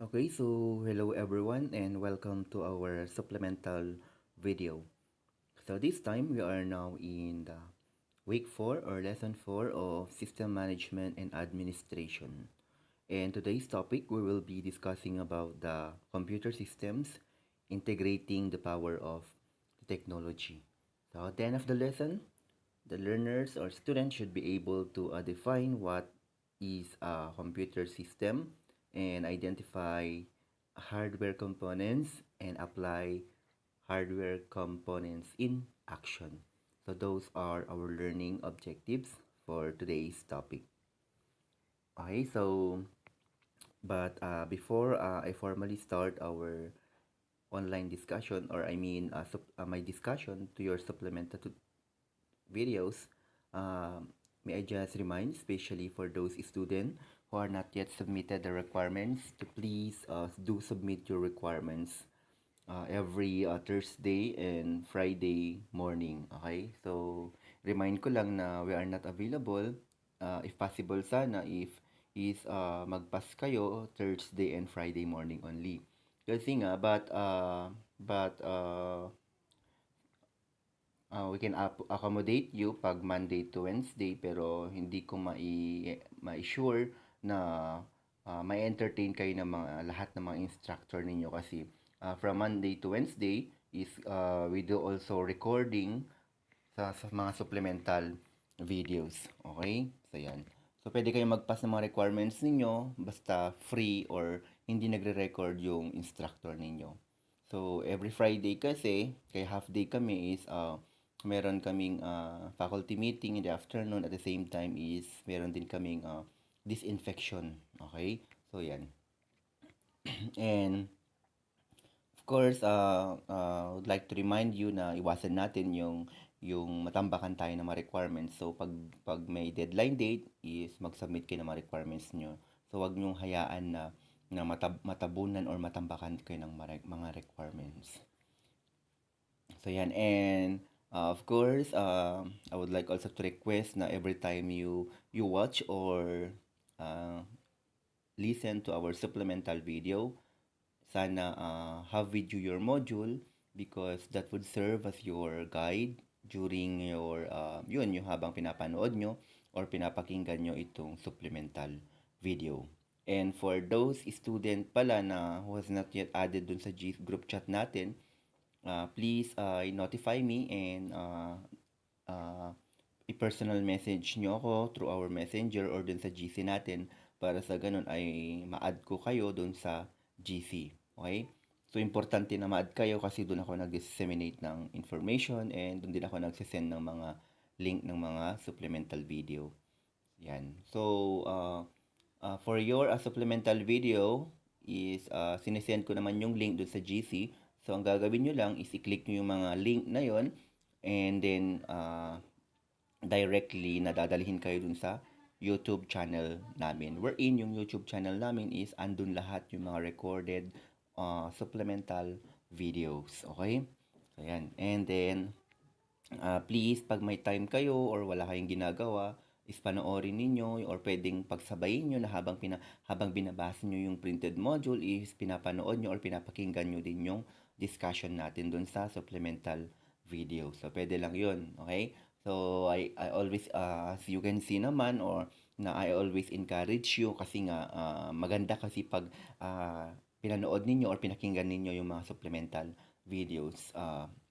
Okay, so hello everyone and welcome to our supplemental video. So this time we are now in the week 4 or lesson 4 of system management and administration. And today's topic we will be discussing about the computer systems integrating the power of technology. So at the end of the lesson, the learners or students should be able to define what is a computer system and identify hardware components and apply hardware components in action. So those are our learning objectives for today's topic. Okay, so before I formally start our online discussion, or I mean my discussion to your supplemental videos, may I just remind, especially for those students who are not yet submitted the requirements, to please do submit your requirements every Thursday and Friday morning. Okay? So, remind ko lang na we are not available. If possible sana, if is magpas kayo Thursday and Friday morning only. Kasi nga, but we can accommodate you pag Monday to Wednesday, pero hindi ko mai-sure na may entertain kayo ng mga lahat ng mga instructor ninyo kasi from Monday to Wednesday is we do also recording sa mga supplemental videos. Okay? So yan. So pwede kayong magpass ng mga requirements ninyo basta free or hindi nagre-record yung instructor ninyo. So every Friday kasi, kaya half day kami is meron kaming faculty meeting in the afternoon, at the same time is meron din kaming disinfection. Okay? So yan. And of course, would like to remind you na iwasan natin yung matambakan tayo ng mga requirements. So pag may deadline date is mag-submit kayo ng mga requirements nyo. So wag nyo hayaan na matabunan or matambakan kayo ng mga requirements. So yan, and of course, I would like also to request na every time you watch or uh, listen to our supplemental video, sana have with you your module because that would serve as your guide during your yung habang pinapanood nyo or pinapakinggan nyo itong supplemental video. And for those student pala na who has not yet added dun sa group chat natin, please notify me and i-personal message nyo ako through our messenger or dun sa GC natin para sa ganun ay ma-add ko kayo dun sa GC. Okay? So, importante na ma-add kayo kasi dun ako nag-disseminate ng information and dun din ako nagsisend ng mga link ng mga supplemental video. Yan. So, for your supplemental video is sinesend ko naman yung link dun sa GC. So, ang gagawin nyo lang is i-click nyo yung mga link na yon and then directly nadadalhin kayo dun sa YouTube channel namin. Wherein yung YouTube channel namin is andun lahat yung mga recorded supplemental videos. Okay? So, yan. And then, please, pag may time kayo or wala kayong ginagawa, is panoorin ninyo or pwedeng pagsabayin nyo na habang binabasa nyo yung printed module is pinapanood nyo or pinapakinggan nyo din yung discussion natin dun sa supplemental video. So, pwede lang yun. Okay? So, I always, as you can see naman, or na I always encourage you kasi nga maganda kasi pag pinanood ninyo or pinakinggan ninyo yung mga supplemental videos.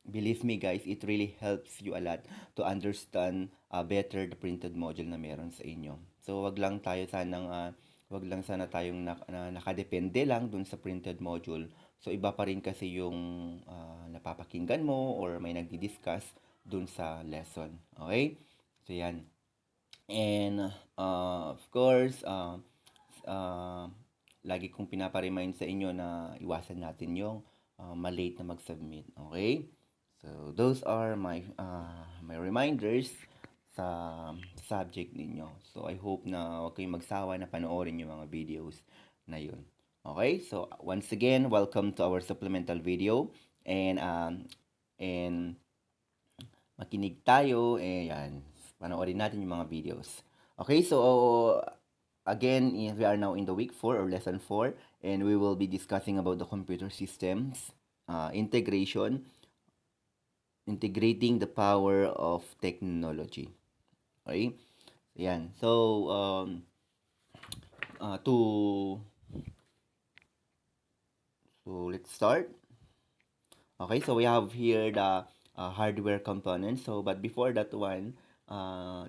Believe me guys, it really helps you a lot to understand better the printed module na meron sa inyo. So, wag lang sana tayong nakadepende lang dun sa printed module. So, iba pa rin kasi yung napapakinggan mo or may nagdi-discuss dun sa lesson. Okay? So, yan. And, of course, lagi kong pinapa-remind sa inyo na iwasan natin yung malate na mag-submit. Okay? So, those are my reminders sa subject ninyo. So, I hope na huwag kayong magsawa na panoorin yung mga videos na yun. Okay? So, once again, welcome to our supplemental video. And makinig tayo. Yan. Panoorin natin yung mga videos. Okay? So, again, we are now in the week 4 or lesson 4, and we will be discussing about the computer systems integration, integrating the power of technology. Okay? Yan. So, uh, to let's start. Okay, so we have here the hardware components. So, but before that one,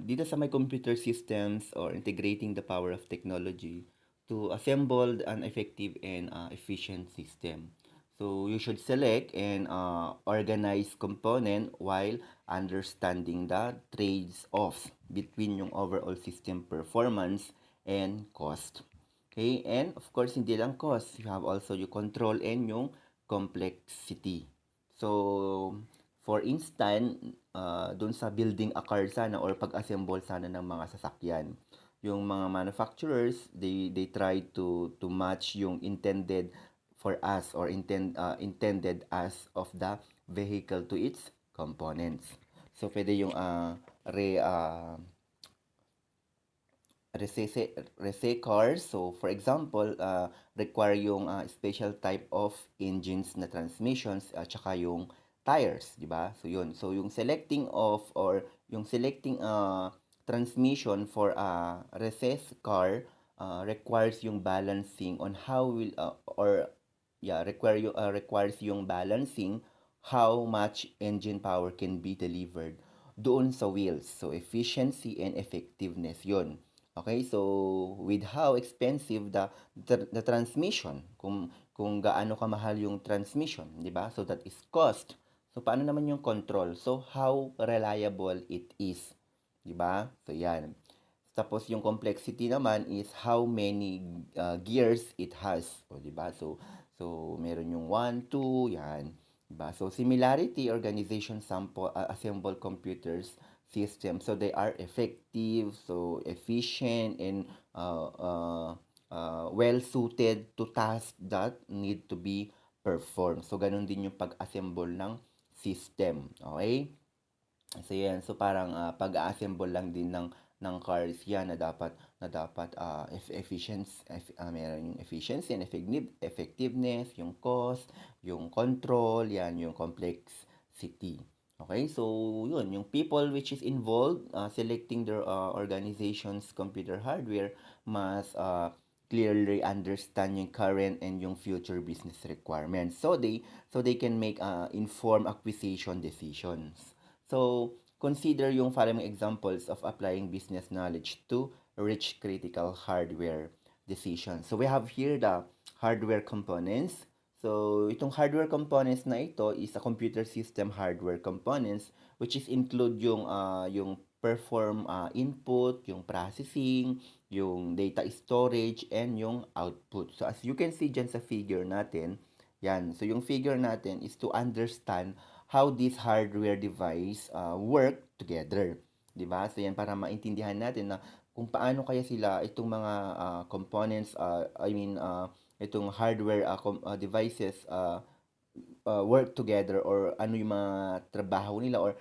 dito sa my computer systems or integrating the power of technology to assemble an effective and efficient system. So, you should select and organize component while understanding the trades-offs between yung overall system performance and cost. Okay, and of course, hindi lang cost. You have also yung control and yung complexity. So, for instance, dun sa building a car sana or pag-assemble sana ng mga sasakyan, yung mga manufacturers, they try to match yung intended for us or intended as of the vehicle to its components. So, pwede yung rese cars. So, for example, require yung special type of engines na transmissions at saka yung tires, di ba? So, yun. So, yung selecting of or yung selecting transmission for a recess car requires yung balancing on how will or yeah, requires yung balancing how much engine power can be delivered doon sa wheels. So, efficiency and effectiveness yun. Okay, so with how expensive the transmission, kung gaano kamahal yung transmission, 'di ba? So that is cost. So paano naman yung control? So how reliable it is, 'di ba? So yan. Tapos yung complexity naman is how many gears it has, o 'di ba? So meron yung 1, 2, yan. 'Di ba? So similarity organization sample assemble computers system. So they are effective, so efficient, and well suited to tasks that need to be performed. So ganun din yung pag-assemble ng system. Okay? So yan, so parang pag-assemble lang din ng cars yan na dapat meron yung efficiency and effectiveness, yung cost, yung control, yan yung complexity. Okay, so yun, yung people which is involved selecting their organization's computer hardware must clearly understand yung current and yung future business requirements so they can make informed acquisition decisions. So, consider yung following examples of applying business knowledge to reach critical hardware decisions. So, we have here the hardware components. So, itong hardware components na ito is a computer system hardware components which is include yung perform input, yung processing, yung data storage, and yung output. So, as you can see dyan sa figure natin, yan. So, yung figure natin is to understand how this hardware device work together. 'Di ba? So yan para maintindihan natin na kung paano kaya sila itong mga components itong hardware devices work together or ano yung mga trabaho nila or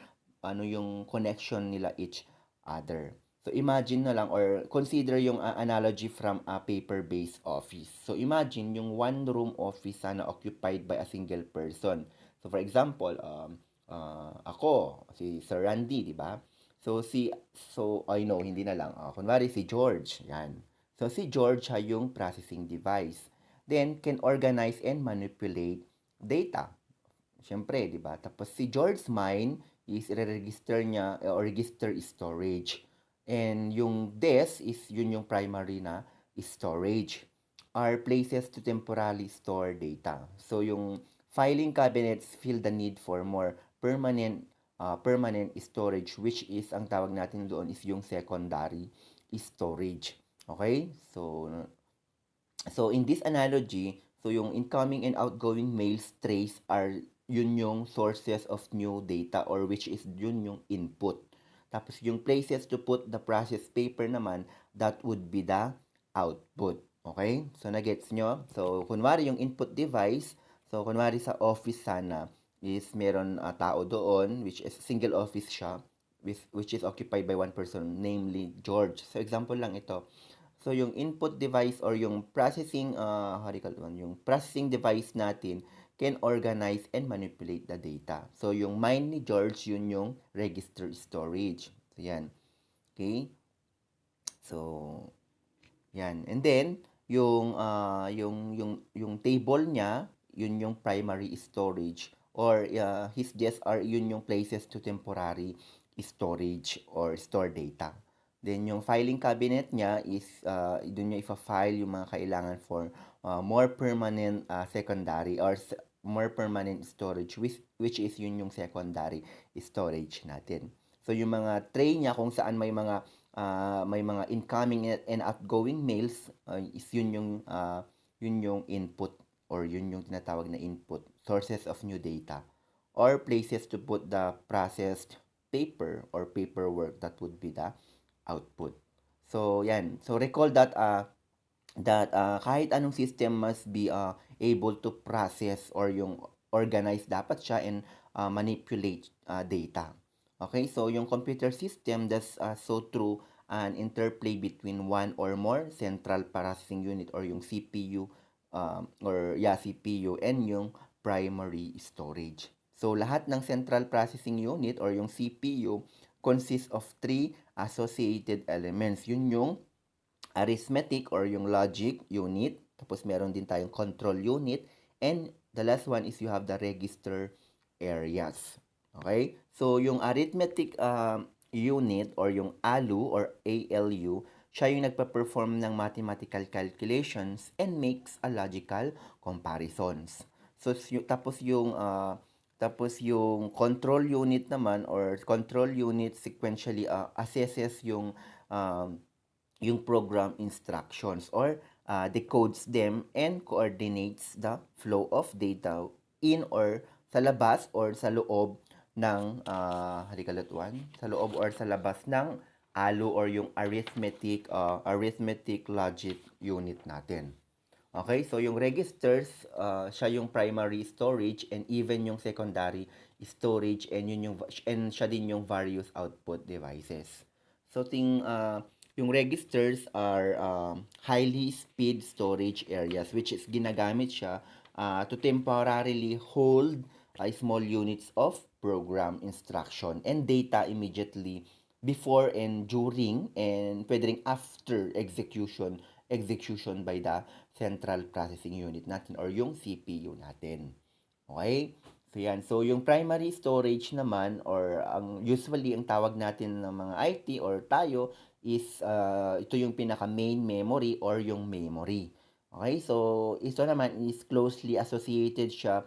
ano yung connection nila each other. So imagine na lang or consider yung analogy from a paper-based office. So imagine yung one room office sana occupied by a single person. So for example, ako, si Sir Randy, di ba? So I know, hindi na lang. Kunwari si George, yan. So si George ay yung processing device. Then can organize and manipulate data. Siyempre, di ba? Tapos si George's mind is i-register niya or register storage. And yung desk is yun yung primary na storage are places to temporarily store data. So yung filing cabinets feel the need for more permanent storage which is ang tawag natin doon is yung secondary storage. Okay? So in this analogy, so yung incoming and outgoing mails trace are yun yung sources of new data or which is yun yung input. Tapos yung places to put the processed paper naman, that would be the output. Okay? So nagets nyo? So kunwari yung input device, so kunwari sa office sana is meron tao doon which is single office siya which is occupied by one person namely George. So example lang ito. So, yung input device or yung processing, how do you call it, yung processing device natin can organize and manipulate the data. So, yung mind ni George, yun yung register storage. So, yan. Okay? So, yan. And then, yung table niya, yun yung primary storage or his desks are yun yung places to temporary storage or store data. Then, yung filing cabinet niya is, dun niya ifa-file yung mga kailangan for more permanent secondary or more permanent storage, which is yun yung secondary storage natin. So, yung mga tray niya kung saan may mga incoming and outgoing mails is yun yung input or yun yung tinatawag na input sources of new data or places to put the processed paper or paperwork that would be the output. So yan, so recall that kahit anong system must be able to process or yung organize dapat siya and manipulate data. Okay, so yung computer system does so through an interplay between one or more central processing unit or yung CPU CPU and yung primary storage. So lahat ng central processing unit or yung CPU consists of three associated elements. Yun yung arithmetic or yung logic unit, tapos meron din tayong control unit, and the last one is you have the register areas. Okay? So, yung arithmetic unit or yung ALU or ALU, siya yung nagpa-perform ng mathematical calculations and makes a logical comparisons. So, tapos yung control unit naman or control unit sequentially assesses yung program instructions or decodes them and coordinates the flow of data in or sa labas or sa loob ng halikalatwan, sa loob or sa labas ng ALU or yung arithmetic logic unit natin. Okay, so yung registers, siya yung primary storage and even yung secondary storage and siya din yung various output devices. So yung registers are highly speed storage areas which is ginagamit siya to temporarily hold small units of program instruction and data immediately before and during and pwede rin after execution by the central processing unit natin or yung CPU natin. Okay? So yan. So yung primary storage naman or usually ang tawag natin ng mga IT or tayo is ito yung pinaka main memory or yung memory. Okay? So ito naman is closely associated siya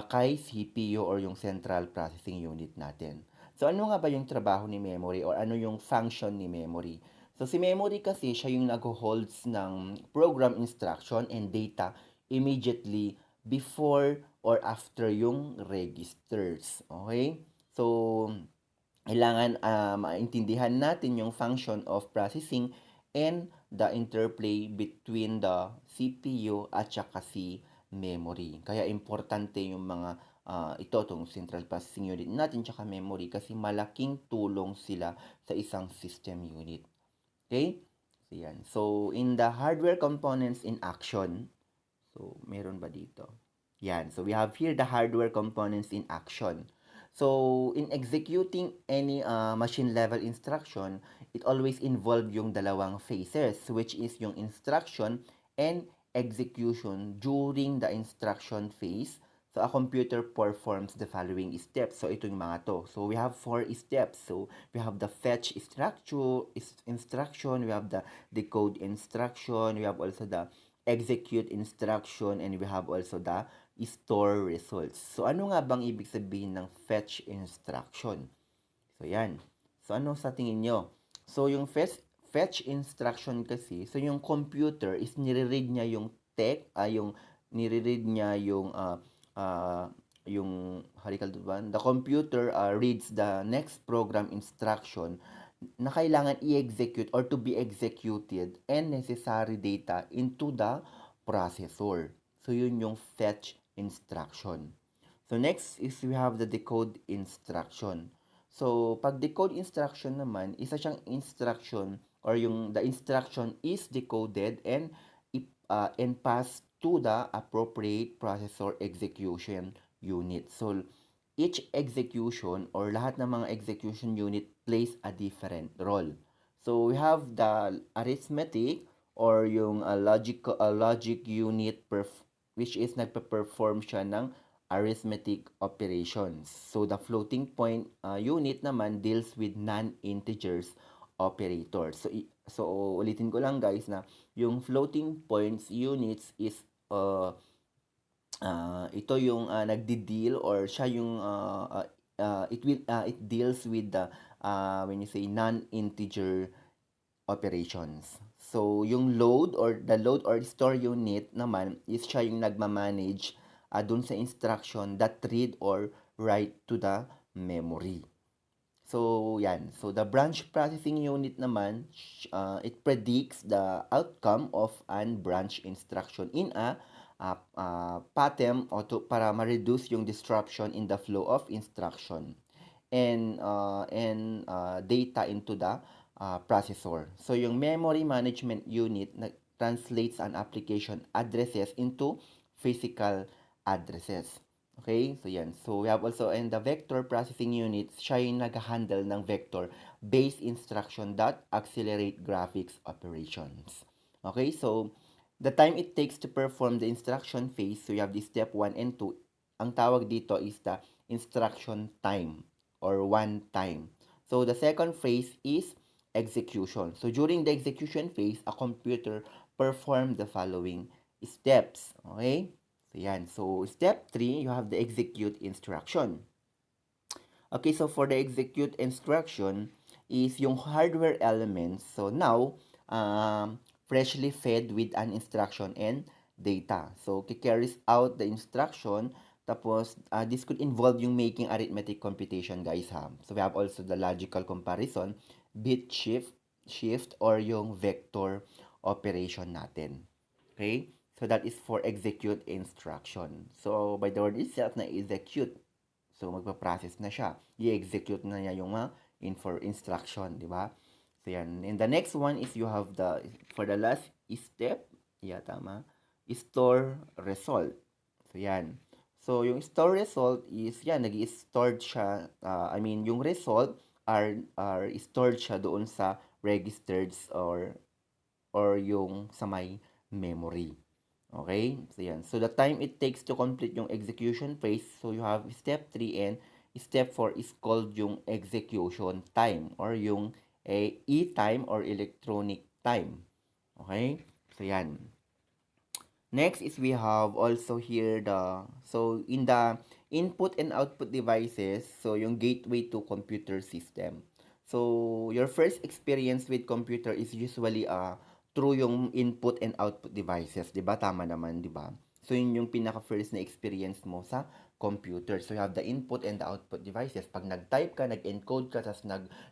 kay CPU or yung central processing unit natin. So ano nga ba yung trabaho ni memory or ano yung function ni memory? So si memory kasi siya yung nag-holds ng program instruction and data immediately before or after yung registers. Okay? So kailangan maintindihan natin yung function of processing and the interplay between the CPU at saka si memory. Kaya importante yung mga itong central processing unit natin tsaka memory kasi malaking tulong sila sa isang system unit. Okay? So, yan. So, in the hardware components in action, so, meron ba dito? Yan. So, we have here the hardware components in action. So, in executing any machine level instruction, it always involve yung dalawang phases, which is yung instruction and execution during the instruction phase. So, a computer performs the following steps. So, ito yung mga to. So, we have 4 steps. So, we have the fetch instruction, we have the decode instruction, we have also the execute instruction, and we have also the store results. So, ano nga bang ibig sabihin ng fetch instruction? So, yan. So, ano sa tingin nyo? So, yung fetch instruction kasi, so yung computer is nire-read niya yung nire-read niya yung the computer reads the next program instruction na kailangan i-execute or to be executed and necessary data into the processor. So, yun yung fetch instruction. So, next is we have the decode instruction. So, pag decode instruction naman, isa siyang instruction or the instruction is decoded and passed to the appropriate processor execution unit. So each execution or lahat ng mga execution unit plays a different role. So we have the arithmetic or yung logic unit which is nagpe-perform siya ng arithmetic operations. So the floating point unit naman deals with non-integers operators. So ulitin ko lang guys na yung floating points units is ito yung nagdi-deal or siya yung it deals with the when you say non-integer operations. So yung the load or store unit naman is siya yung nagma-manage dun sa instruction that read or write to the memory. So yan. So the branch processing unit naman, it predicts the outcome of an branch instruction in a pattern para ma-reduce yung disruption in the flow of instruction and data into the processor. So yung memory management unit translates an application addresses into physical addresses. Okay, so yan. So we have also in the vector processing unit, siya yung nag-handle ng vector-based instruction that accelerate graphics operations. Okay, so the time it takes to perform the instruction phase, so you have the step 1 and 2, ang tawag dito is the instruction time or one time. So the second phase is execution. So during the execution phase, a computer perform the following steps. Okay? So yan. So step 3, you have the execute instruction. Okay, so for the execute instruction is yung hardware elements. So now, freshly fed with an instruction and data. So, carries out the instruction. Tapos, this could involve yung making arithmetic computation, guys, ha. So, we have also the logical comparison, bit shift, or yung vector operation natin. Okay? So, that is for execute instruction. So, by the word itself na execute, so magpa-process na siya. I-execute na niya yung instruction, di ba? So, yan. And the next one is you have for the last step, tama, store result. So, yan. So, yung store result is, yan, nag-i-stored siya, yung result are stored siya doon sa registers or yung sa may memory. Okay? So, yan. So, the time it takes to complete yung execution phase, so you have step 3 and step 4 is called yung execution time or yung e-time or electronic time. Okay? So, yan. Next is we have also here so in the input and output devices, so yung gateway to computer system. So, your first experience with computer is usually through yung input and output devices, 'di ba? Tama naman, 'di ba? So yun yung pinaka first na experience mo sa computer. So you have the input and the output devices. Pag nag-type ka, nag-encode ka, tapos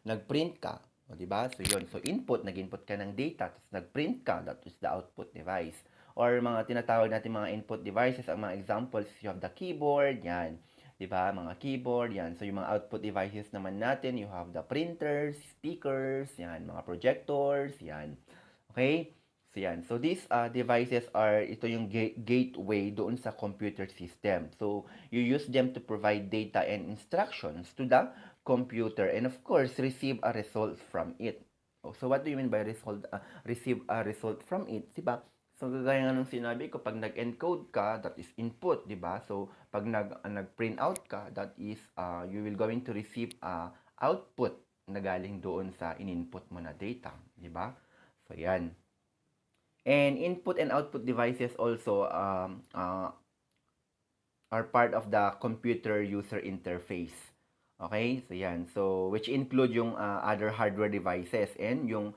nag-print ka, 'di ba? So yun. So input, nag-input ka ng data, tapos nag-print ka, that is the output device. Or mga tinatawag natin mga input devices, ang mga examples, you have the keyboard, yan. 'Di ba? Mga keyboard, yan. So yung mga output devices naman natin, you have the printers, speakers, yan, mga projectors, yan. Okay? So, yan. So, these devices ito yung gateway doon sa computer system. So, you use them to provide data and instructions to the computer and, of course, receive a result from it. So, what do you mean by receive a result from it? Diba? So, gaya nga nung sinabi ko, pag nag-encode ka, that is input, diba? So, pag nag-print out ka, that is, you will going to receive output na galing doon sa in-input mo na data, diba? So, yan. And input and output devices also are part of the computer user interface. Okay? So, yan. So, which include yung other hardware devices and yung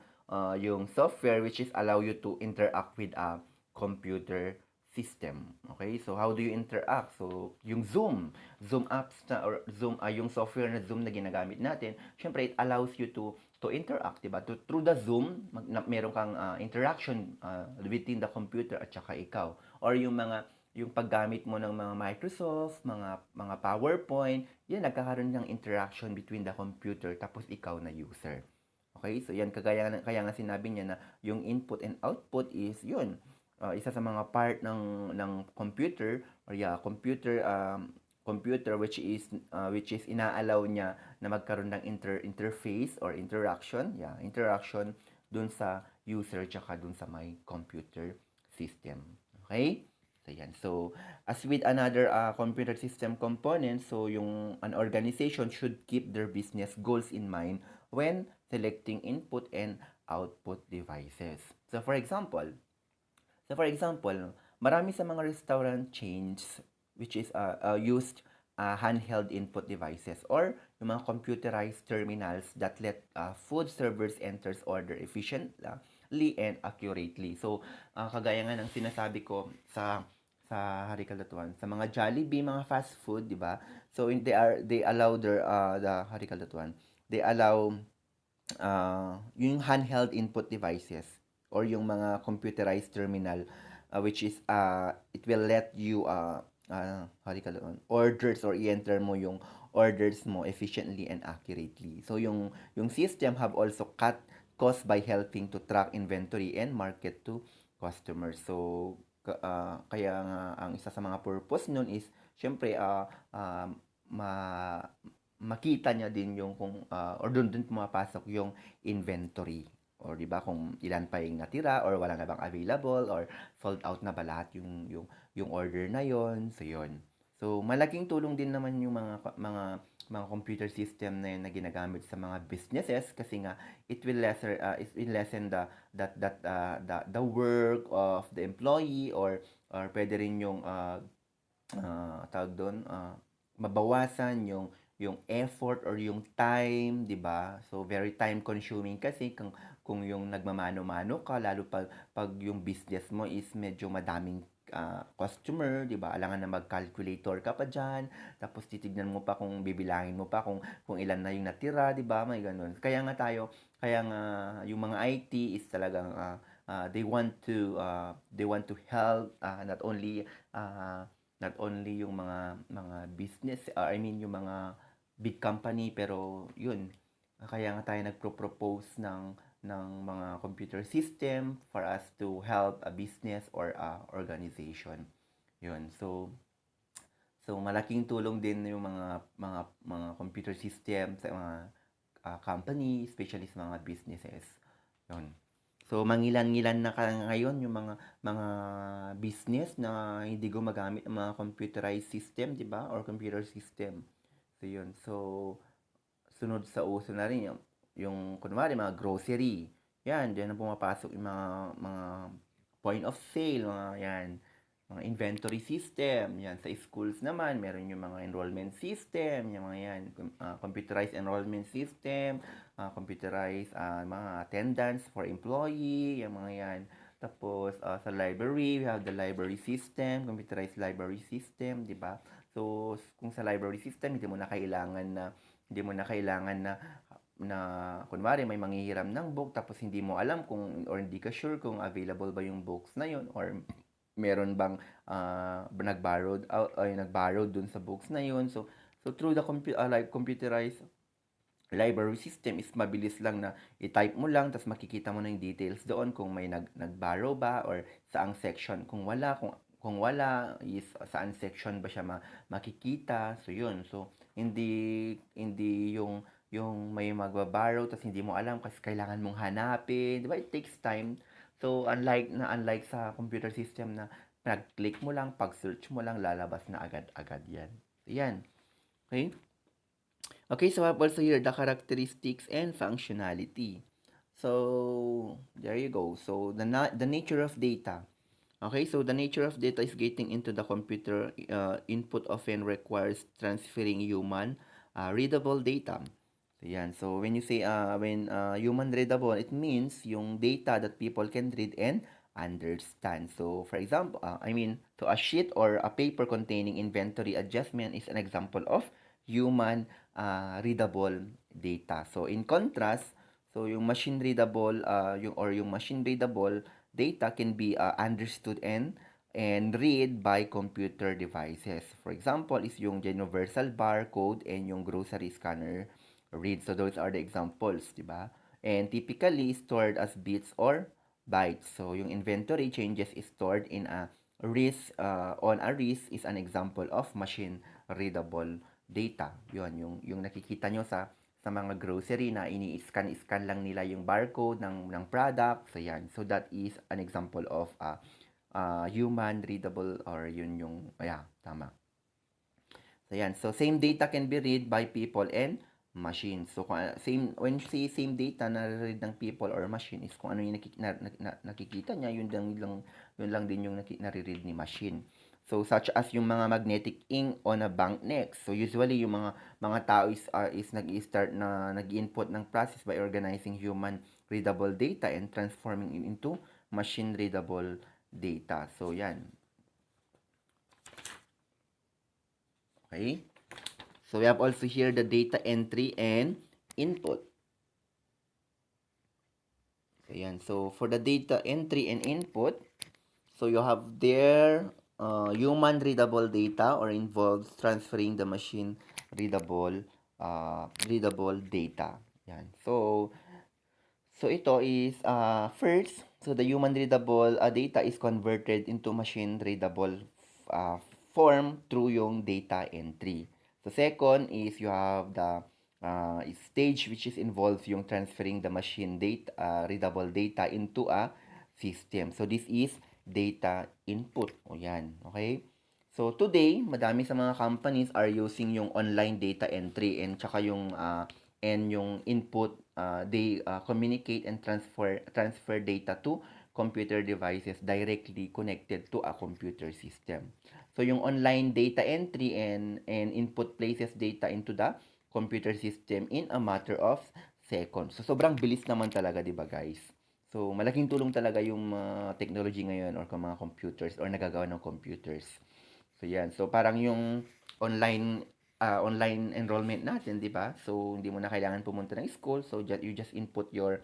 software which is allow you to interact with a computer system. Okay? So, how do you interact? So, yung Zoom apps or Zoom, yung software na Zoom na ginagamit natin, syempre, it allows you to interact, diba? Through the Zoom, meron kang interaction within the computer at saka ikaw. Or yung paggamit mo ng mga Microsoft, mga PowerPoint, yan, nagkakaroon ng interaction between the computer tapos ikaw na user. Okay, so yan kaya nga sinabi niya na yung input and output is yun. Isa sa mga part ng computer or computer which is inaalaw niya na magkaroon ng interface or interaction dun sa user tsaka dun sa my computer system. Okay? So yan. So as with another computer system component, so yung an organization should keep their business goals in mind when selecting input and output devices. So for example, marami sa mga restaurant chains which is used handheld input devices or yung mga computerized terminals that let food servers enters order efficiently and accurately. So, kagaya nga ng sinasabi ko sa Hari Kalatuan, sa mga Jollibee, mga fast food, di ba? So, they allow the Hari Kalatuan, they allow yung handheld input devices or yung mga computerized terminal which is it will let you how do you call it, orders or i-enter mo yung orders mo efficiently and accurately. So yung system have also cut cost by helping to track inventory and market to customers. So kaya nga ang isa sa mga purpose nun is syempre ma makita niya din yung kung or doon pumapasok yung inventory or 'di ba kung ilan pa yung natira or wala na bang available or sold out na ba lahat yung order na yon. So yon. So malaking tulong din naman yung mga computer system na yun na ginagamit sa mga businesses kasi nga it will lessen the work of the employee or pwede rin yung tawag doon mabawasan yung effort or yung time, 'di ba? So very time consuming kasi kung yung nagmamano-mano ka lalo pag yung business mo is medyo madaming customer, 'di ba? Alangan na mag-calculator ka pa diyan, tapos titignan mo pa kung bibilangin mo pa kung ilan na yung natira, 'di ba? May ganun. Kaya nga yung mga IT is talagang they want to help not only yung mga business, I mean yung mga big company, pero yun, kaya nga tayo nagpro-propose ng mga computer system for us to help a business or a organization. Yun. So malaking tulong din yung mga computer system sa mga company, especially sa mga businesses. Yun. So mangilan-ngilan na ngayon yung mga business na hindi gumagamit ng mga computerized system, 'di ba? Or computer system. So yun. So sunod sa uso na rin yung kunwari mga grocery. Yan, diyan na pumapasok yung mga point of sale, mga yan, mga inventory system. Yan, sa schools naman, meron yung mga enrollment system, yung mga yan, computerized enrollment system, computerized mga attendance for employee, yung mga yan. Tapos sa library, we have the library system, computerized library system, di ba? So kung sa library system, hindi mo na kailangan na kunwari may manghihiram ng book tapos hindi mo alam kung or hindi ka sure kung available ba yung books na yun or meron bang nag-borrow dun sa books na yun. So through the computerized library system is mabilis lang na i-type mo lang tapos makikita mo na yung details doon kung may nag-borrow ba or saang section kung wala is saan section ba siya makikita. So yun. So hindi yung may magbaborrow tapos hindi mo alam kasi kailangan mong hanapin, 'di ba? It takes time. So unlike sa computer system na pag-click mo lang, pag-search mo lang lalabas na agad-agad 'yan. So, 'yan. Okay? Okay, so I have also here the characteristics and functionality. So there you go. So the nature of data. Okay, so the nature of data is getting into the computer input often requires transferring human readable data. So yan. So when you say human readable, it means yung data that people can read and understand. So for example, so a sheet or a paper containing inventory adjustment is an example of human readable data. So in contrast, so yung machine readable yung machine readable data can be understood and read by computer devices. For example, is yung universal barcode and yung grocery scanner read. So those are the examples, di ba? and typically stored as bits or bytes. So yung inventory changes is stored in a RIS. On a RIS is an example of machine readable data. Yun, yung nakikita nyo sa mga grocery na ini-scan lang nila yung barcode ng product. So yan. So that is an example of human readable, or yun yung, tama. So yan. So same data can be read by people and machines. So when you say same data na read ng people or machine is kung ano yung nakikita niya, yun lang din yung nare-read ni machine. So such as yung mga magnetic ink on a banknote. So usually yung mga tao is nag-start na nag-input ng process by organizing human readable data and transforming it into machine readable data. So yan. Okay? So we have also here the data entry and input. Ayan. So for the data entry and input, so you have there human readable data, or involves transferring the machine readable data. Yan. So ito is first, so the human readable data is converted into machine readable form through yung data entry. So second is you have the stage which is involves yung transferring the machine data readable data into a system. So this is data input. O yan, okay? So today, madami sa mga companies are using yung online data entry and tsaka yung input. They communicate and transfer data to computer devices directly connected to a computer system. So yung online data entry and input places data into the computer system in a matter of seconds. So sobrang bilis naman talaga, 'di ba, guys? So malaking tulong talaga yung technology ngayon, or mga computers, or nagagawa ng computers. So yan. So parang yung online enrollment natin, 'di ba? So hindi mo na kailangan pumunta ng school. So you just input your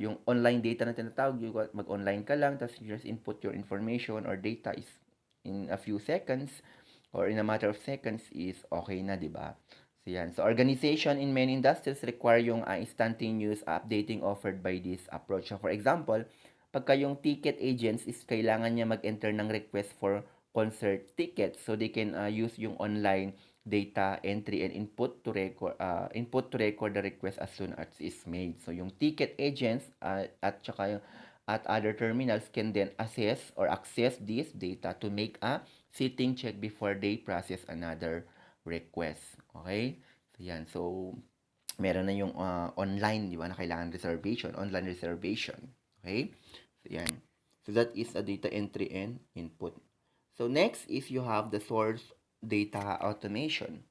yung online data na tinatawag, mag-online ka lang, tapos you just input your information or data is in a few seconds, or in a matter of seconds is okay na, 'di ba? So yan. So organization in many industries require yung instantaneous updating offered by this approach. So for example, pagka yung ticket agents is kailangan niya mag-enter ng request for concert tickets, so they can use yung online data entry and input to record the request as soon as it's made. So yung ticket agents at other terminals can then access this data to make a sitting check before they process another request. Okay? So yan. So meron na yung online, di ba, na kailangan online reservation. Okay? So yan. So that is a data entry and input. So next is you have the source data automation.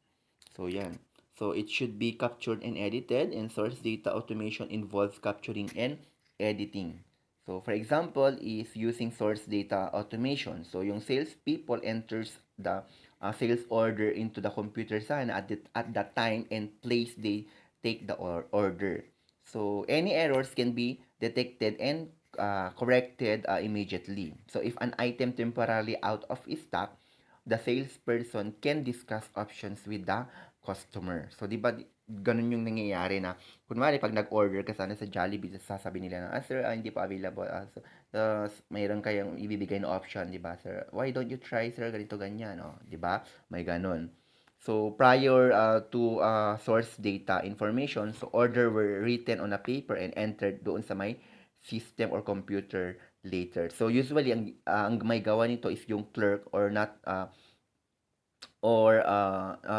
So yan. So it should be captured and edited, and source data automation involves capturing and editing. So for example is using source data automation. So yung sales people enters the sales order into the computer sana at that time and place they take the order. So any errors can be detected and corrected immediately. So if an item temporarily out of stock, the salesperson can discuss options with the customer. So, di ba, ganun yung nangyayari na, kunwari, pag nag-order ka sana sa Jollibee, sasabi nila na, sir, hindi pa available. Mayroon kayong ibibigay na option, di ba, sir? Why don't you try, sir, ganito, ganyan, no? Di ba? May ganun. So, prior to source data information, so order were written on a paper and entered doon sa may system or computer later. So, usually, ang may gawa nito is yung clerk, or not,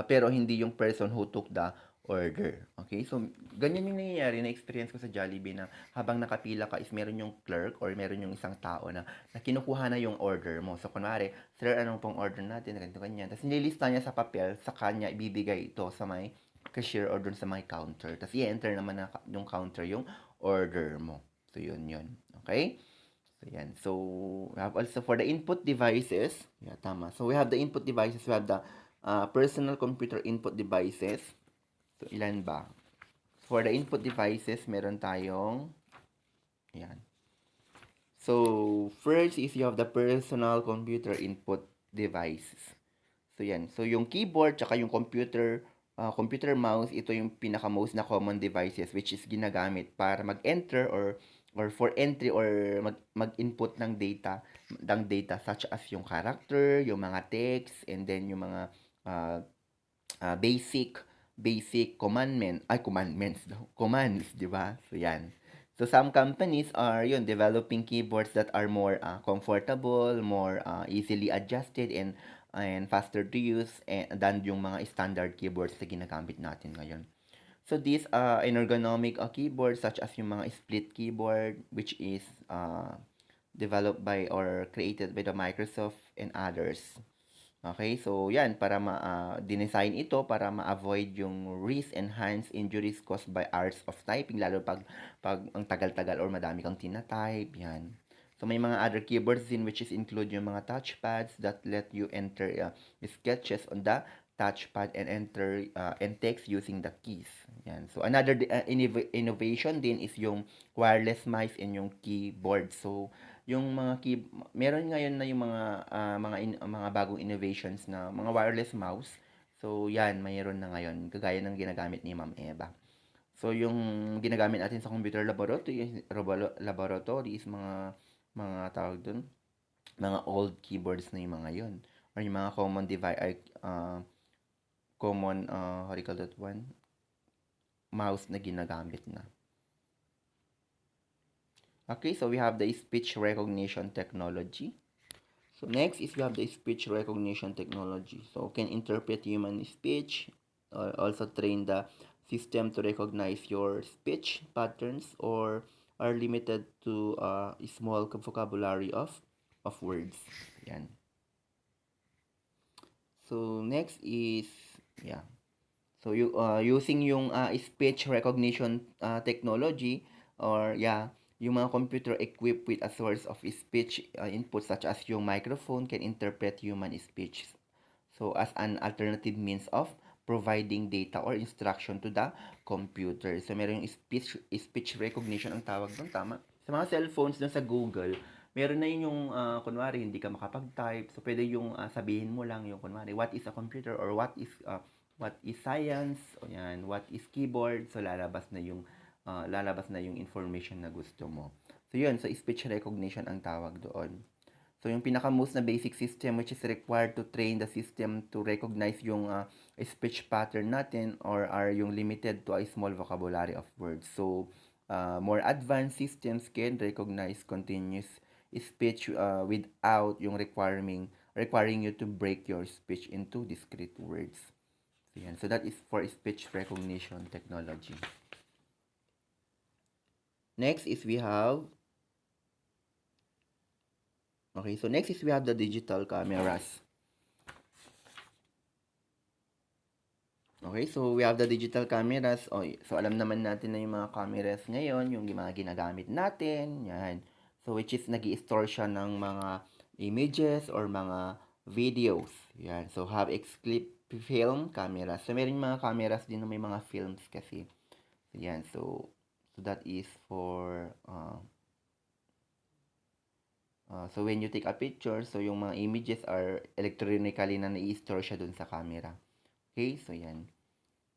pero hindi yung person who took the order. Okay? So, ganyan yung nangyayari na experience ko sa Jollibee, na habang nakapila ka is meron yung clerk or meron yung isang tao na kinukuha na yung order mo. So, kunwari, sir, anong pong order natin? Ganito, ganyan. Tapos, nililista niya sa papel, sa kanya ibibigay ito sa may cashier or dun sa may counter. Tapos, i-enter naman na yung counter yung order mo. So, yun. Okay? So, yan. So, we have also for the input devices. Yeah, tama. So, we have the input devices. We have the personal computer input devices. So, ilan ba? For the input devices, meron tayong, yan. So, first is you have the personal computer input devices. So, yan. So, yung keyboard, tsaka yung computer computer mouse, ito yung pinaka-most na common devices which is ginagamit para mag-enter or for entry or mag-input ng data such as yung character, yung mga text, and then yung mga uh, basic commandments daw, commands, di ba? So, yan. So, some companies are developing keyboards that are more comfortable, more easily adjusted, and faster to use than yung mga standard keyboards na ginagamit natin ngayon. So, these ergonomic keyboards such as yung mga split keyboard which is developed by or created by the Microsoft and others. Okay, so yan, para dinesign ito para ma-avoid yung wrist and hands injuries caused by hours of typing, lalo pag ang tagal-tagal or madami kang tina-type, yan. So may mga other keyboards din which is include yung mga touchpads that let you enter sketches on the touchpad and enter and text using the keys. Yan. So another innovation din is yung wireless mice and yung keyboard. So yung meron ngayon na yung mga bagong innovations na mga wireless mouse. So yan, mayroon na ngayon kagaya ng ginagamit ni Ma'am Eva. So yung ginagamit natin sa computer laboratory is mga tawag dun, mga old keyboards na yung mga yon, or yung mga common device what do you call that one, mouse na ginagamit na. Okay, so we have the speech recognition technology. So next is we have the speech recognition technology. So can interpret human speech, also train the system to recognize your speech patterns, or are limited to a small vocabulary of words. Yan. So next is yeah. So you using yung speech recognition technology, or yung mga computer equipped with a source of speech input such as yung microphone can interpret human speech. So as an alternative means of providing data or instruction to the computer. So meron yung speech recognition ang tawag doon, tama? Sa mga cellphones doon sa Google, meron na yun yung kunwari hindi ka makapag-type. So pwede yung sabihin mo lang yung kunwari what is a computer, or what is science, o yan, what is keyboard. So lalabas na yung information na gusto mo. So yun, so speech recognition ang tawag doon. So yung pinaka-most na basic system which is required to train the system to recognize yung speech pattern natin, or are yung limited to a small vocabulary of words. So more advanced systems can recognize continuous speech without yung requiring you to break your speech into discrete words. So, yan. So that is for speech recognition technology. Next is we have the digital cameras. Okay, so we have the digital cameras. So alam naman natin na yung mga cameras ngayon, yung mga ginagamit natin, yan. So which is nag-i-store siya ng mga images or mga videos. Yan. So have clip film cameras. So meron mga cameras din na may mga films kasi. So yan. So that is for so when you take a picture, so yung mga images are electronically na na-i-store siya dun sa camera. Okay, so yan.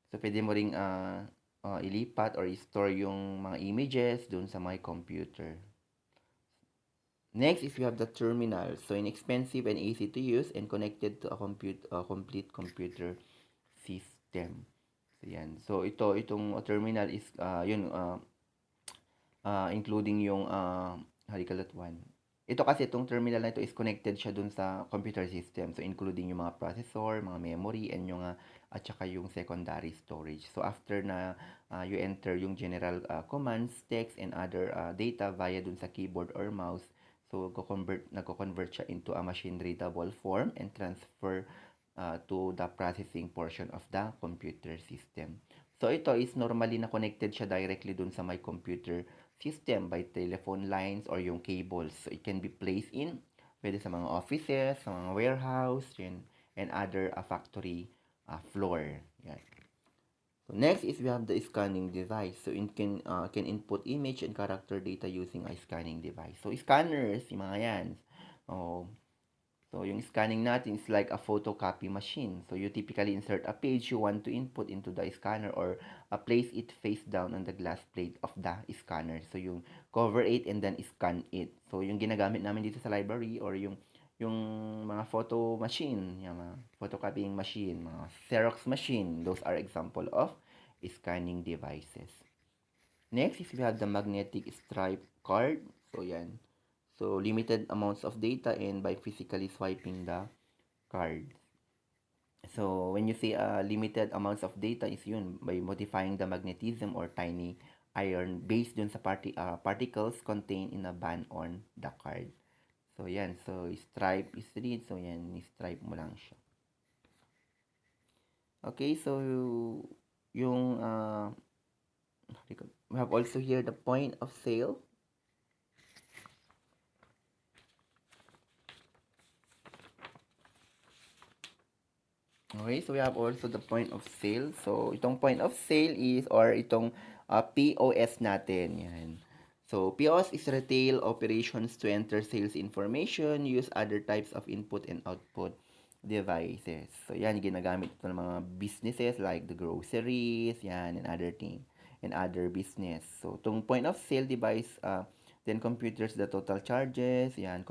So pwede mo ring ilipat or i-store yung mga images dun sa my computer. Next is we have the terminal. So inexpensive and easy to use and connected to a complete computer system. So yan. So itong terminal is including yung how do you call that one? Ito kasi itong terminal na ito is connected siya dun sa computer system. So including yung mga processor, mga memory, and yung at saka yung secondary storage. So after na you enter yung general commands, text, and other data via dun sa keyboard or mouse, so nagko-convert siya into a machine readable form and transfer to the processing portion of the computer system. So ito is normally na connected siya directly dun sa my computer system by telephone lines or yung cables. So it can be placed in pwede sa mga offices, sa mga warehouse, and other factory floor. Yan. So next is we have the scanning device. So it can input image and character data using a scanning device. So scanners, yung mga yan. So, yung scanning natin is like a photocopy machine. So, you typically insert a page you want to input into the scanner or place it face down on the glass plate of the scanner. So, yung cover it and then scan it. So, yung ginagamit namin dito sa library or yung mga photo machine, yung mga photocopying machine, mga Xerox machine, those are example of scanning devices. Next is we have the magnetic stripe card. So, yan. So, limited amounts of data and by physically swiping the card. So, when you say limited amounts of data is yun, by modifying the magnetism or tiny iron based dun sa particles contained in a band on the card. So, yan. So, stripe is read. So, yan. Stripe mo lang siya. Okay, so, yung, we have also here the point of sale. Okay, so we have also the point of sale. So, itong point of sale is, or itong POS natin. Yan. So, POS is retail operations to enter sales information, use other types of input and output devices. So, yan, ginagamit ito ng mga businesses like the groceries, yan, and other thing, and other business. So, itong point of sale device, then computers the total charges, yan,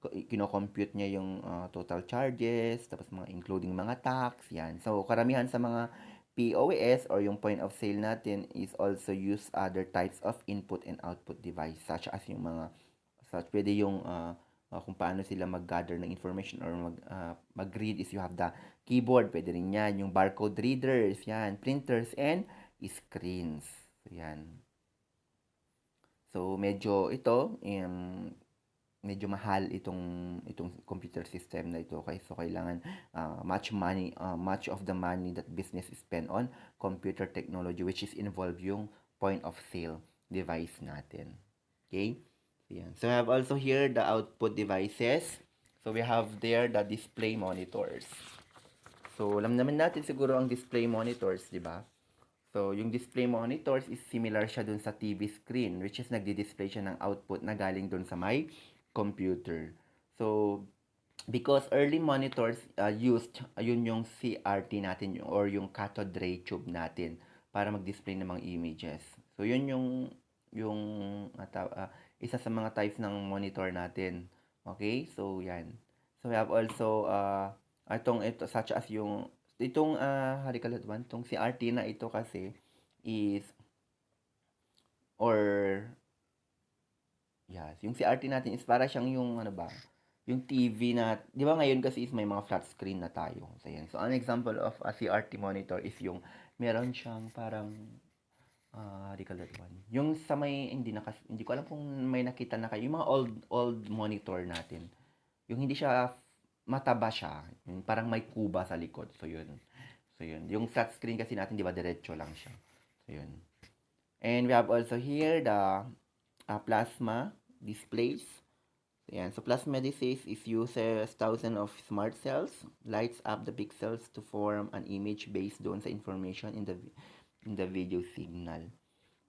kino-compute niya yung total charges, tapos mga including mga tax, yan. So, karamihan sa mga POS or yung point of sale natin is also use other types of input and output device such as yung mga pwede yung kung paano sila mag-gather ng information or mag-read is you have the keyboard, pwede rin yan, yung barcode readers, yan, printers and screens. So, yan. So, medyo ito, medyo mahal itong computer system na ito. Okay? So, kailangan much of the money that business spend on computer technology which is involved yung point of sale device natin. Okay? So, yan. So, I have also here the output devices. So, we have there the display monitors. So, alam naman natin siguro ang display monitors, di ba? So, yung display monitors is similar siya dun sa TV screen, which is nagdi-display siya ng output na galing dun sa my computer. So, because early monitors used, yun yung CRT natin or yung cathode ray tube natin para mag-display ng mga images. So, yun yung isa sa mga types ng monitor natin. Okay? So, yan. So, we have also ito such as yung itong halikalatwan, itong CRT na ito kasi is or yes, yung CRT natin is para siyang yung ano ba, yung TV na, di ba ngayon kasi is may mga flat screen na tayo. So, yan. So, an example of a CRT monitor is yung meron siyang parang halikalatwan. Yung sa may, hindi ko alam kung may nakita na kayo, yung mga old monitor natin. Yung hindi siya mataba siya, yung parang may kuba sa likod. So, yun. So, yun. Yung flat screen kasi natin, di ba, diretso lang siya. So, yun. And we have also here the plasma displays. So, yan. So, plasma displays is uses thousands of smart cells, lights up the pixels to form an image based doon sa information in the video signal.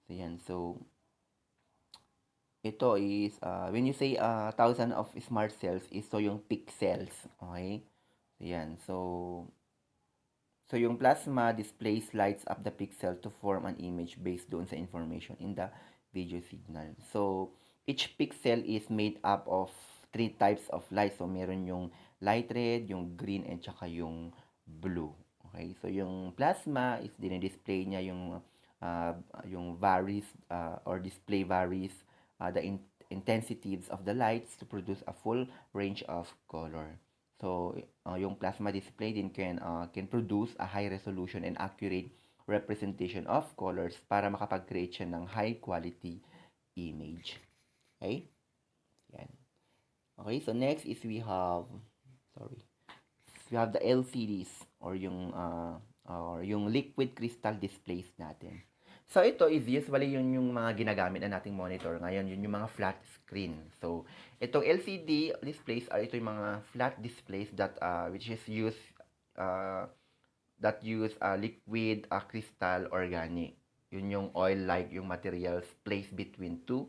So, yan. So, ito is, when you say thousand of smart cells, is so yung pixels. Okay? So, yan. So, yung plasma displays lights up the pixel to form an image based doon sa information in the video signal. So, each pixel is made up of 3 types of light. So, meron yung light red, yung green, and saka yung blue. Okay? So, yung plasma is dinidisplay niya yung varies or display varies the intensities of the lights to produce a full range of color. So, yung plasma display din can produce a high resolution and accurate representation of colors para makapag-create siya ng high quality image. Okay? Yan. Okay, so next is we have the LCDs or yung liquid crystal displays natin. So, ito is usually yung mga ginagamit na nating monitor ngayon, yun yung mga flat screen. So, itong LCD displays ito yung mga flat displays that which is used that use liquid crystal organic. Yun yung oil-like yung materials placed between two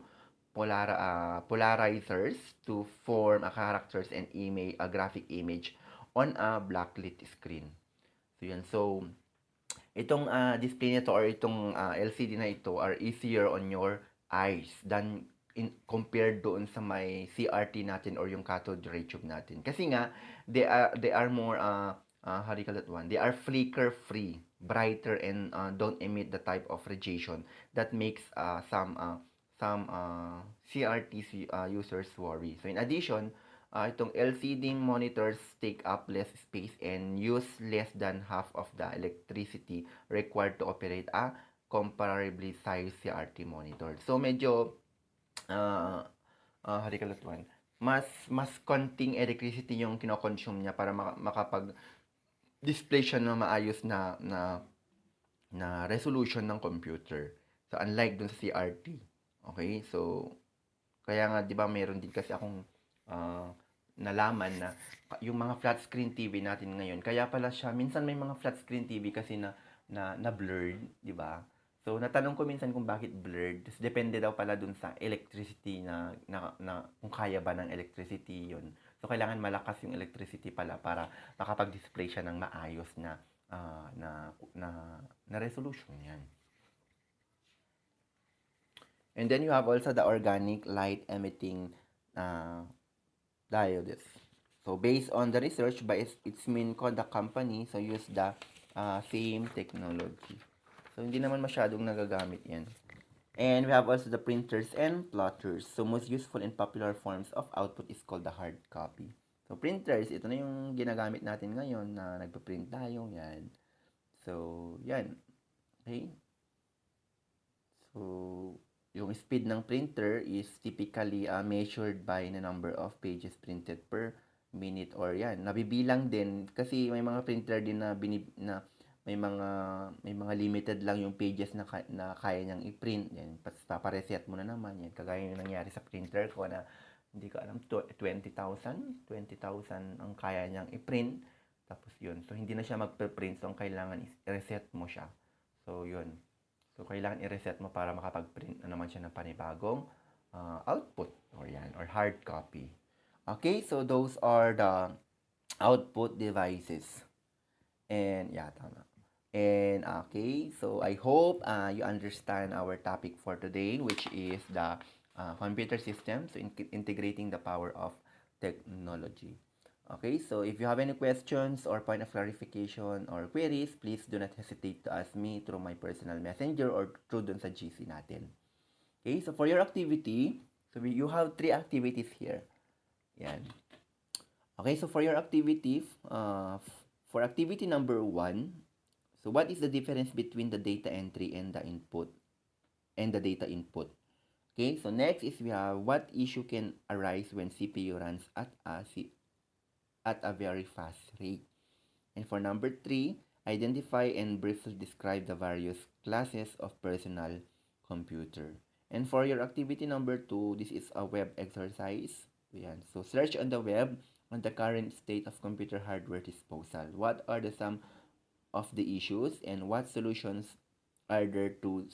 polarizers to form a characters and a graphic image on a backlit screen. So yan. So itong display nito or itong LCD na ito are easier on your eyes than compared doon sa may CRT natin or yung cathode ray tube natin. Kasi nga they are more how do you call that one? They are flicker free, brighter and don't emit the type of radiation that makes some CRT users worry. So in addition, itong LCD monitors take up less space and use less than half of the electricity required to operate a comparably sized CRT monitor. So medyo how do you call that one? Mas konting electricity yung kinokonsume niya para makapag-display siya ng maayos na resolution ng computer. So unlike dun sa CRT. Okay? So kaya nga 'di ba meron din kasi akong nalaman na yung mga flat screen TV natin ngayon, kaya pala siya minsan may mga flat screen TV kasi na blurred, 'di ba? So natanong ko minsan kung bakit blurred. Tapos depende daw pala dun sa electricity na kung kaya ba ng electricity 'yun. So kailangan malakas yung electricity pala para makapag-display siya ng maayos na resolution 'yan. And then you have also the organic light emitting diodes. So based on the research by its main conduct company, so use the same technology. So hindi naman masyadong nagagamit yan. And we have also the printers and plotters. So most useful and popular forms of output is called the hard copy. So printers, ito na yung ginagamit natin ngayon na nagpa-print tayo. Yan. So, yan. Okay? So, yung speed ng printer is typically measured by the number of pages printed per minute or yan. Nabibilang din kasi may mga printer din na may mga limited lang yung pages na kaya niyang i-print. Yan, papareset mo na naman yan. Kagaya yung nangyari sa printer ko na hindi ko alam 20,000 ang kaya niyang i-print. Tapos yun. So hindi na siya magpe-print. So ang kailangan is i-reset mo siya. So yun. So, kailangan i-reset mo para makapag-print na naman siya ng panibagong output or hard copy. Okay, so those are the output devices. And, yeah, tama. And, okay, so I hope you understand our topic for today, which is the computer systems, so integrating the power of technology. Okay, so if you have any questions or point of clarification or queries, please do not hesitate to ask me through my personal messenger or through dun sa GC natin. Okay, so for your activity, so you have 3 activities here. Yan. Okay, so for your activity, for activity number 1, so what is the difference between the data entry and the input and the data input? Okay, so next is we have what issue can arise when CPU runs at a very fast rate. And for number 3, identify and briefly describe the various classes of personal computer. And for your activity number 2, this is a web exercise. Yan. So search on the web on the current state of computer hardware disposal. What are some of the issues and what solutions are there to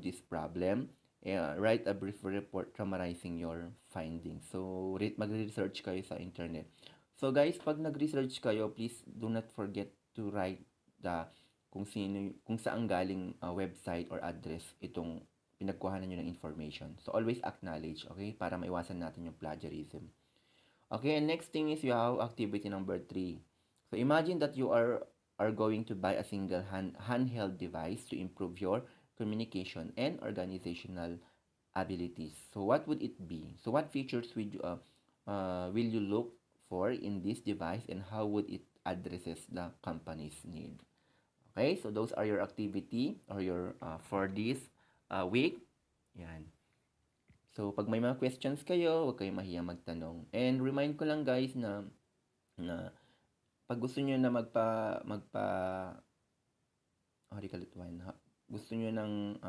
this problem? Write a brief report summarizing your findings. So, mag-research kayo sa internet. So, guys, pag nag-research kayo, please do not forget to write kung saan galing website or address itong pinagkuhanan nyo ng information. So, always acknowledge, okay? Para maiwasan natin yung plagiarism. Okay, and next thing is you have activity number 3. So, imagine that you are going to buy a single handheld device to improve your communication and organizational abilities. So what would it be? So what features will you look for in this device and how would it addresses the company's need? Okay, so those are your activity or your for this week. Yan. So pag may mga questions kayo, huwag kayong mahiyang magtanong. And remind ko lang guys na pag gusto niyo na gusto nyo ng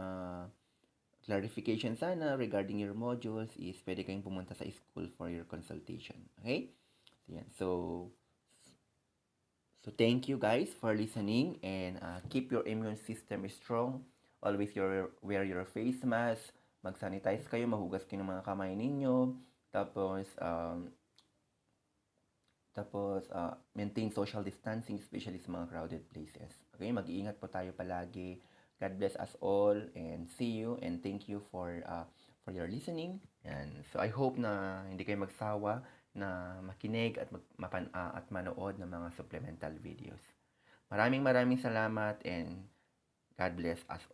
clarification sana regarding your modules is pwede kayong pumunta sa school for your consultation. Okay? So, thank you guys for listening and keep your immune system strong. Always wear your face mask, mag-sanitize kayo, mahugas kayo ng mga kamay ninyo, tapos maintain social distancing, especially sa mga crowded places. Okay, mag-iingat po tayo palagi. God bless us all and see you and thank you for your listening. And so I hope na hindi kayo magsawa na makinig at at manood ng mga supplemental videos. Maraming salamat and God bless us all.